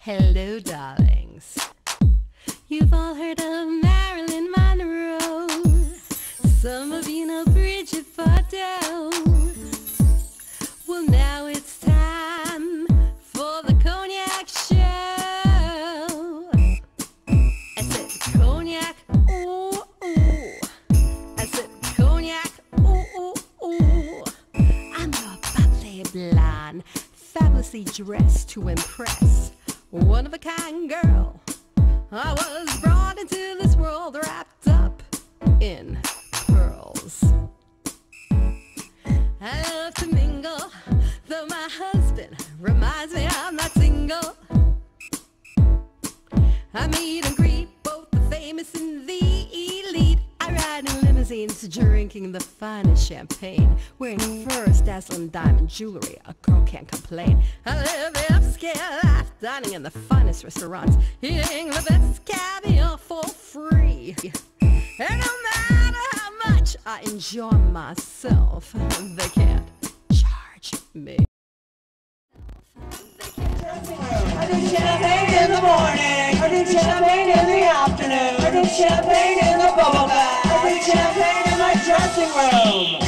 Hello, darlings. You've all heard of Marilyn Monroe. Some of you know Bridget Bardot. Well, now it's time for the Cognac Show. I said cognac, ooh, ooh. I said cognac, ooh, ooh, ooh. I'm a bubbly blonde, fabulously dressed to impress. One-of-a-kind girl. I was brought into this world wrapped up in pearls. I love to mingle, though my husband reminds me I'm not single. I meet and greet both the famous and the elite. I ride in limousines, drinking the finest champagne, wearing furs, dazzling diamond jewelry. A girl can't complain. I live the upscale life, dining in the finest restaurants, eating the best caviar for free. And no matter how much I enjoy myself, they can't charge me. I drink champagne in the morning. I drink champagne in the afternoon. I drink champagne in the bubble bath. I drink champagne in my dressing room.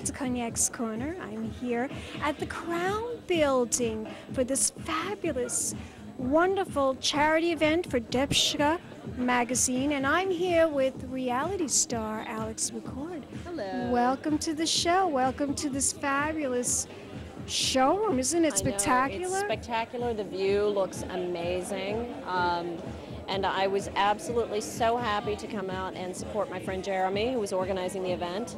To Cognac's Corner. I'm here at the Crown Building for this fabulous, wonderful charity event for Depesha magazine, and I'm here with reality star Alex McCord. Hello. Welcome to the show. Welcome to this fabulous showroom. Isn't it spectacular? It's spectacular. The view looks amazing. And I was absolutely so happy to come out and support my friend Jeremy, who was organizing the event.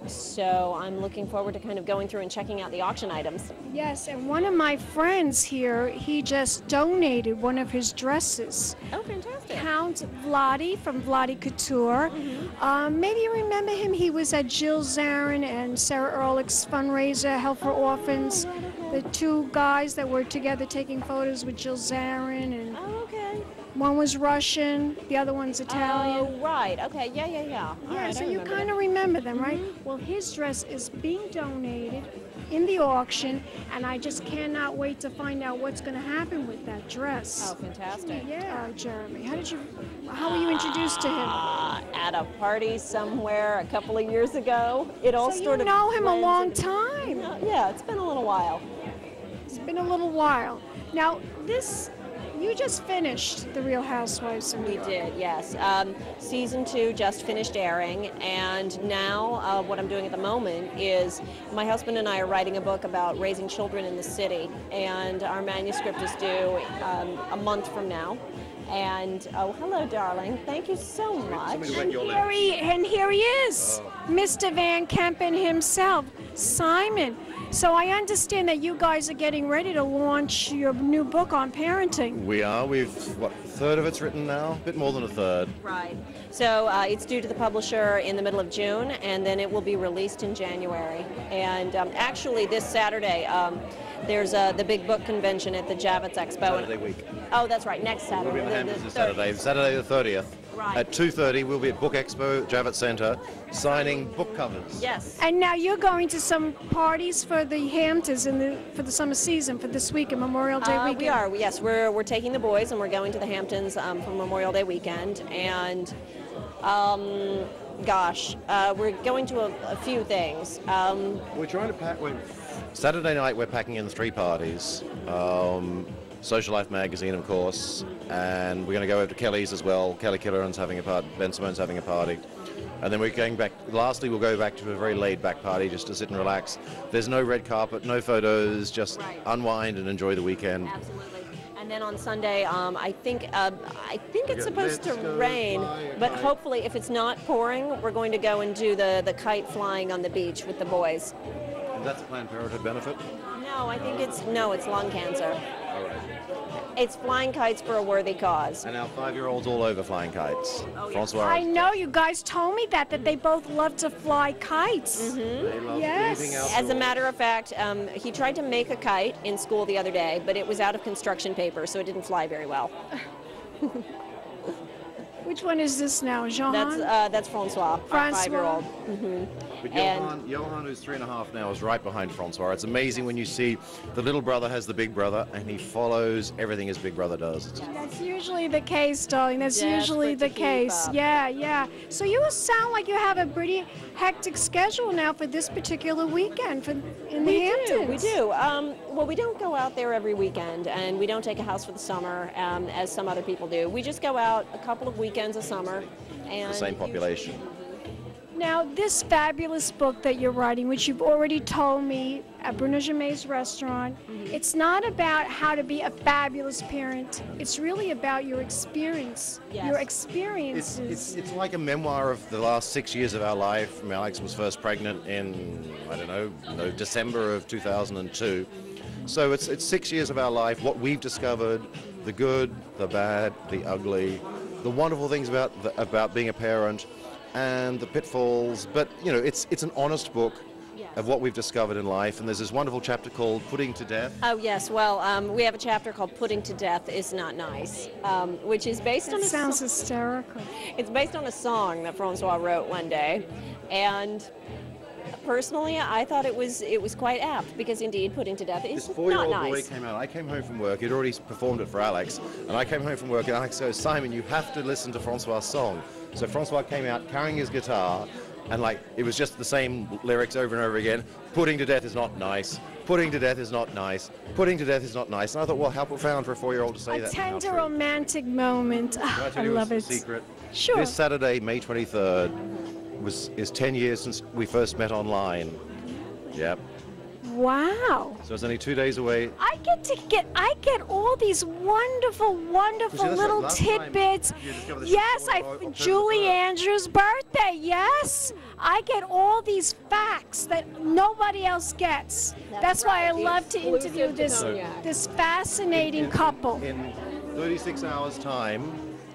So I'm looking forward to kind of going through and checking out the auction items. Yes, and one of my friends here, he just donated one of his dresses. Oh, fantastic. Count Vladi from Vladi Couture. Mm-hmm. Maybe you remember him. He was at Jill Zarin and Sarah Ehrlich's fundraiser, Help for Orphans. The two guys that were together taking photos with Jill Zarin. And Oh, okay. one was Russian, the other one's Italian. Oh, right. Okay. Yeah. Yeah, Right, so I you remember kind that. of remember them, right? Well, his dress is being donated in the auction, and I just cannot wait to find out what's going to happen with that dress. Oh, fantastic. Yeah, Jeremy. How were you introduced to him? At a party somewhere a couple of years ago. It all So sort you of know him a blends long into- time. Yeah, it's been a little while. It's been a little while. Now, you just finished The Real Housewives of New We York. did, yes. Season 2 just finished airing, and now what I'm doing at the moment is my husband and I are writing a book about raising children in the city, and our manuscript is due a month from now. And, oh, hello, darling. Thank you so much. And here he is, Mr. VanKempen himself, Simon. So I understand that you guys are getting ready to launch your new book on parenting. We are. We've, a third of it's written now? A bit more than a third. Right. So it's due to the publisher in the middle of June, and then it will be released in January. And actually, this Saturday, there's the big book convention at the Javits Expo. Saturday week. Oh, that's right, next Saturday. We'll be in the Hamptons this 30th. Saturday the 30th. Right. At 2:30, we'll be at Book Expo, Javits Centre, signing book covers. Yes. And now you're going to some parties for the Hamptons for the summer season for this weekend, Memorial Day weekend. We are. Yes, we're taking the boys and we're going to the Hamptons for Memorial Day weekend. And we're going to a few things. We're trying to pack. Saturday night, we're packing in 3 parties. Social Life magazine, of course, and we're going to go over to Kelly's as well. Kelly Killoran's having a party, Ben Simone's having a party, and then we're going back. Lastly, we'll go back to a very laid-back party just to sit and relax. There's no red carpet, no photos, just unwind and enjoy the weekend. Absolutely. And then on Sunday, I think it's supposed to rain, but hopefully, if it's not pouring, we're going to go and do the kite flying on the beach with the boys. And that's a Planned Parenthood benefit? No, I think it's lung cancer. All right. It's flying kites for a worthy cause. And our 5-year-old's all over flying kites. Francois. I know, you guys told me that they both love to fly kites. They love Yes. anything else. As a matter of fact, he tried to make a kite in school the other day, but it was out of construction paper, so it didn't fly very well. Which one is this now, Jean? That's Francois, our Francois. 5-year-old. But And- Johan, who's 3.5 now, is right behind Francois. It's amazing when you see the little brother has the big brother, and he follows everything his big brother does. That's usually the case, darling. That's usually Desperate the to keep case. up. Yeah. So you sound like you have a pretty hectic schedule now for this particular weekend in the Hamptons. We do. Well, we don't go out there every weekend, and we don't take a house for the summer as some other people do. We just go out a couple of weekends a summer. And The same population. Now, this fabulous book that you're writing, which you've already told me at Bruno Germain's restaurant, it's not about how to be a fabulous parent. It's really about your experience. Yes. Your experiences. It's like a memoir of the last 6 years of our life. I mean, Alex was first pregnant in, December of 2002. So it's 6 years of our life, what we've discovered, the good, the bad, the ugly, the wonderful things about being a parent, and the pitfalls. But, it's an honest book of what we've discovered in life. And there's this wonderful chapter called Putting to Death. Oh, yes. Well, we have a chapter called Putting to Death is Not Nice, which is based on It a sounds song. hysterical. It's based on a song that Francois wrote one day. And personally, I thought it was quite apt, because indeed, Putting to Death is This not 4-year-old nice. boy came out. I came home from work. He'd already performed it for Alex. And I came home from work, and Alex goes, "Simon, you have to listen to Francois' song." So Francois came out carrying his guitar, and it was just the same lyrics over and over again. Putting to death is not nice. Putting to death is not nice. Putting to death is not nice. And I thought, well, how profound for a 4-year-old to say A that. tender romantic moment. Can I tell I you love a it. secret? Sure. This Saturday, May 23rd, is 10 years since we first met online. Yep. Wow. So it's only 2 days away. I get all these wonderful that's like little last time tidbits. you discovered the Yes, show on October Julie 3rd. Andrews' birthday. Yes, I get all these facts that nobody else gets. That's why I right. love to Exclusive interview to this Cognac. fascinating couple. In 36 hours' time,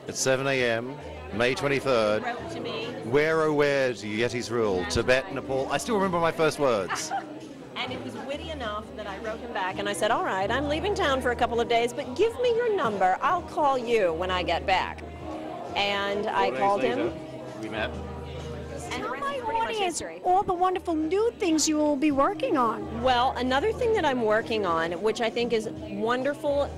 at 7 a.m., May 23rd, Wrote to me, where oh where do Yetis rule? Tibet, Nepal. I still remember my first words. and it was witty enough that I wrote him back and I said, "All right, I'm leaving town for a couple of days, but give me your number. I'll call you when I get back." And I 4 days called later, him. We met. And the Tell rest my is pretty much audience history. all the wonderful new things you will be working on. Well, another thing that I'm working on, which I think is wonderful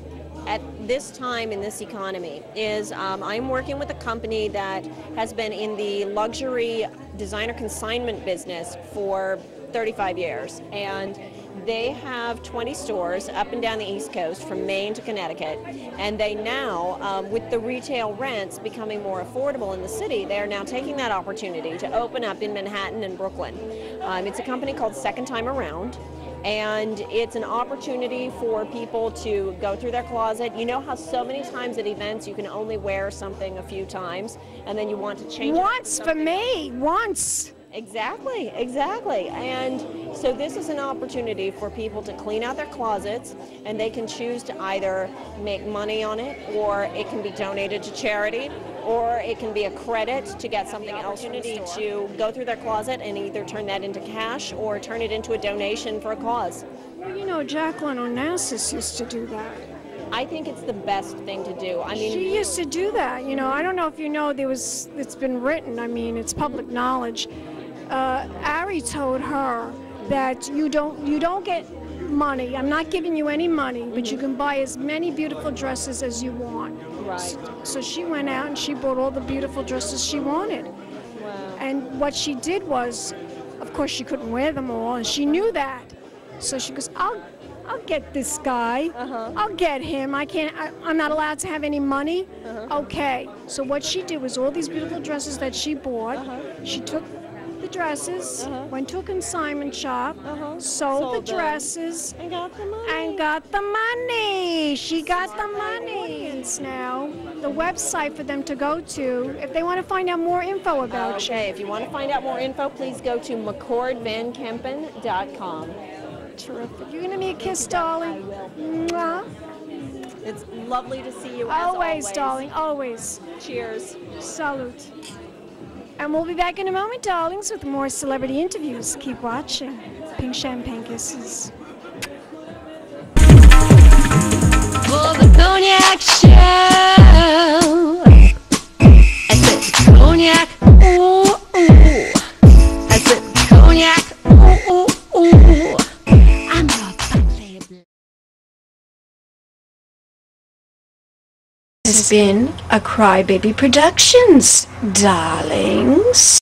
at this time in this economy, is I'm working with a company that has been in the luxury designer consignment business for 35 years. And they have 20 stores up and down the East Coast from Maine to Connecticut. And they now, with the retail rents becoming more affordable in the city, they are now taking that opportunity to open up in Manhattan and Brooklyn. It's a company called Second Time Around. And it's an opportunity for people to go through their closet. You know how so many times at events you can only wear something a few times, and then you want to change it up Once for me, once. Exactly. And so this is an opportunity for people to clean out their closets, and they can choose to either make money on it, or it can be donated to charity, or it can be a credit to get something else from the store. To go through their closet and either turn that into cash or turn it into a donation for a cause. Well, Jacqueline Onassis used to do that. I think it's the best thing to do. I mean, She used to do that. I don't know if you know, it's been written. I mean, it's public knowledge. Ari told her that you don't get money. I'm not giving you any money, but you can buy as many beautiful dresses as you want. Right. So she went out and she bought all the beautiful dresses she wanted. Wow. And what she did was, of course, she couldn't wear them all, and she knew that. So she goes, I'll get this guy. I'll get him. I'm not allowed to have any money. Okay. So what she did was all these beautiful dresses that she bought, she took the dresses, went to a consignment shop, sold the them. dresses, I got the money. and got the money. She got the money. It's now the website for them to go to if they want to find out more info about you. Okay, if you want to find out more info, please go to McCordVanKempen.com. Terrific. You're going to give me a kiss, darling? I will. Mwah. It's lovely to see you Always, as always. darling, always. Cheers. Salute. And we'll be back in a moment, darlings, with more celebrity interviews. Keep watching. Pink champagne kisses. For the cognac show. I said cognac, ooh, ooh. I said cognac, ooh, ooh, ooh. I'm your butt. This has been a Crybaby Productions, darlings.